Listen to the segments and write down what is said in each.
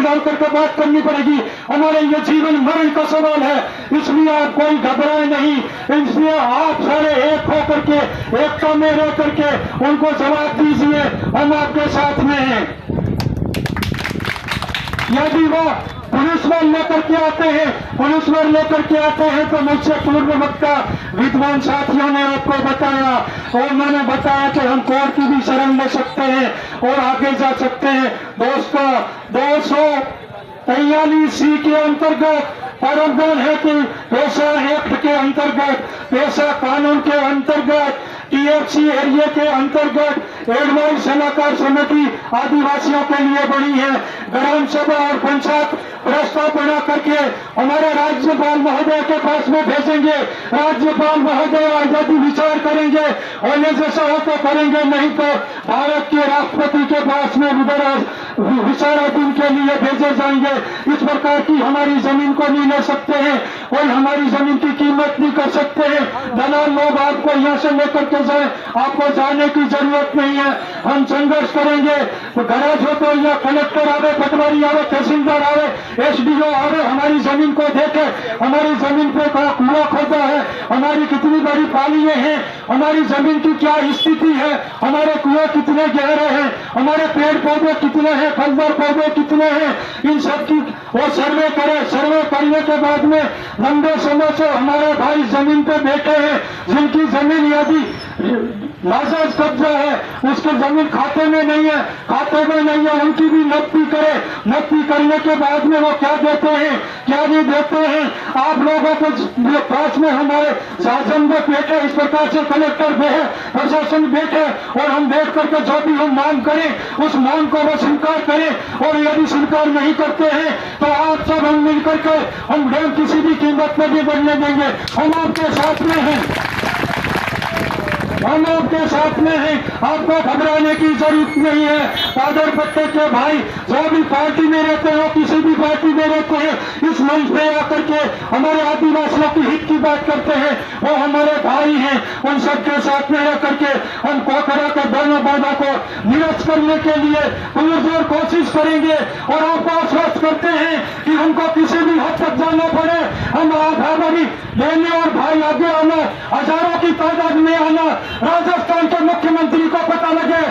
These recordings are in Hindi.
डाल करके बात करनी पड़ेगी। हमारे ये जीवन मरण का सवाल है, इसलिए आप कोई घबराए नहीं। इसलिए आप सारे एक होकर के, एकता में रह करके उनको जवाब दीजिए, हम आपके साथ में हैं। यदि वो पुलिस बल लेकर के आते हैं, पुलिस बल लेकर के आते हैं तो मुझसे पूर्व वक्ता विद्वान साथियों ने आपको बताया, और मैंने बताया कि हम कोर्ट की भी शरण ले सकते हैं और आगे जा सकते हैं। दोस्तों, 243C के अंतर्गत प्रावधान है कि पेशा एक्ट के अंतर्गत, पेशा कानून के अंतर्गत, TFC एरिया के अंतर्गत एडवाइस सलाहकार समिति आदिवासियों के लिए बनी है। ग्राम सभा और पंचायत प्रस्ताव बना करके हमारे राज्यपाल महोदय के पास में भेजेंगे। राज्यपाल महोदय यदि विचार करेंगे, होने जैसा हो तो करेंगे, नहीं तो भारत के राष्ट्रपति के पास में विचाराधीन के लिए भेजे जाएंगे। इस प्रकार की हमारी जमीन को नहीं ले सकते हैं, कोई हमारी जमीन की कीमत नहीं कर सकते हैं। दलाल लोग आपको यहाँ से लेकर के जाए, आपको जाने की जरूरत नहीं है। हम संघर्ष करेंगे, गरज हो तो यहाँ कलेक्टर आवे, पटवारी आवे, तहसीलदार आवे, SDO आवे, हमारी जमीन को देखे। हमारी जमीन पे कुआं खोदा है, हमारी कितनी बड़ी पालियां हैं, हमारी जमीन की क्या स्थिति है, हमारे कुएं कितने गहरे हैं, हमारे पेड़ पौधे कितने हैं, फलदार पौधे कितने हैं, इन सब की वो सर्वे करे। सर्वे करने के बाद में लंबे समय से हमारे भाई जमीन पे बैठे हैं, जिनकी जमीन यदि नाजायज कब्जा है, उसके जमीन खाते में नहीं है, खाते में नहीं है, उनकी भी नकदी करे। नकदी करने के बाद में वो क्या देते हैं, क्या नहीं देते हैं, आप लोगों के पास में हमारे शासन में बैठे, इस प्रकार से कलेक्टर बैठे, प्रशासन बैठे, और हम बैठ करके जो भी हम मांग करें उस मांग को वो स्वीकार करें। और यदि स्वीकार नहीं करते हैं तो आप सब हम मिलकर के हम डैम किसी भी कीमत में भी बनने देंगे। हम आपके साथ में हैं, हम आपके साथ में हैं, आपको घबराने की जरूरत नहीं है। पादर पट्टे के भाई जो भी पार्टी में रहते हो, किसी भी पार्टी में रहते हैं, इस मंच पे आकर के हमारे आदिवासियों की हित की बात करते हैं, वो हमारे भाई हैं। उन सबके साथ में रह करके हम पोखरा के दोनों बाधा को निरस्त करने के लिए पुरजोर कोशिश करेंगे। और आपको आश्वस्त करते हैं कि हमको किसी भी हद तक जाना पड़े, हम हमारी बहनें और भाई आगे आना, हजारों की तादाद में आना। राजस्थान के मुख्यमंत्री को पता लगे,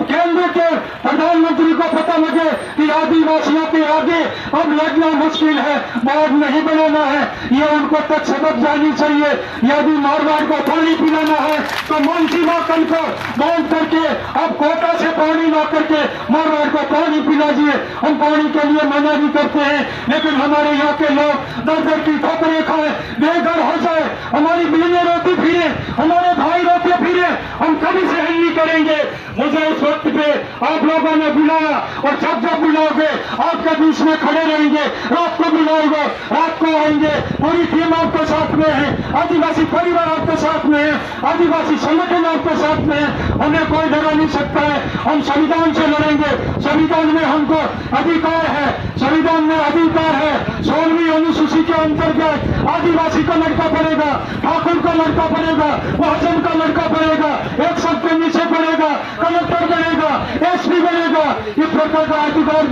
केंद्र के प्रधानमंत्री को पता लगे कि आदिवासियों के आगे अब लड़ना मुश्किल है, बोर्ड नहीं बनाना है, ये उनको तक सबक जानी चाहिए। यदि मारवाड़ को पानी पिलाना है तो मुंशीबा कल को बोल करके अब कोटा से पानी ला करके मारवाड़ को पानी पिला दिए। हम पानी के लिए मना नहीं करते हैं, लेकिन हमारे यहाँ के लोग दर दर की ठोकरें खाए, बेघर हो जाए, हमारी बहनें रोटी फिरे, हमारे भाई रोटी फिरे, हम कभी सहन नहीं करेंगे। मुझे इस वक्त पे आप लोगों ने बुलाया, और जब जब बुलाओगे आपके बीच में खड़े रहेंगे। रात को बुलाओगे, रात को आएंगे, पूरी टीम आपके साथ में है, आदिवासी परिवार आपके साथ में है, आदिवासी संगठन आपके साथ में है। हमें कोई डरा नहीं सकता है, हम संविधान से लड़ेंगे। संविधान में हमको अधिकार है, संविधान में अधिकार है। 16वीं अनुसूची के अंतर्गत आदिवासी का लड़का पड़ेगा, ठाकुर का लड़का पड़ेगा, महाजन का लड़का पड़ेगा, एक सबके नीचे पड़ेगा, कलेक्टर बनेगा, SP बनेगा। इस प्रकार का अधिकार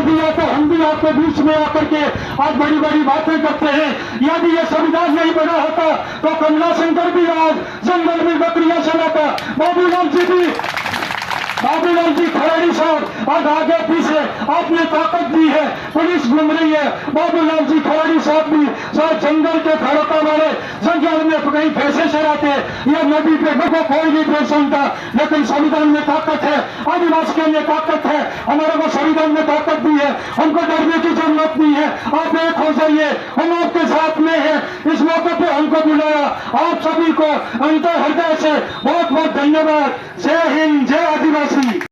दिया तो हम भी आपके बीच में आकर के आज बड़ी बड़ी बातें करते हैं। यदि ये संविधान नहीं बना होता तो कमला शंकर भी आज जंगल में बकरियां चलाता, बाबूलाल जी खराड़ी साहब आज आगे पीछे आपने ताकत दी है, पुलिस घूम रही है। बाबूलाल जी खराड़ी साहब भी शायद जंगल के खड़का वाले जंगल में कहीं भैंसे चराते या नदी पे को कोई नहीं भेज सकता, लेकिन संविधान में ताकत है, आदिवासियों में ताकत है, हमारे को संविधान में ताकत दी है, हमको डरने की जरूरत नहीं है। आप एक हो जाइए, हम आपके साथ में हैं। इस मौके पे हमको बुलाया, आप सभी को अंतर हृदय से बहुत बहुत धन्यवाद। जय हिंद, जय आदिवासी।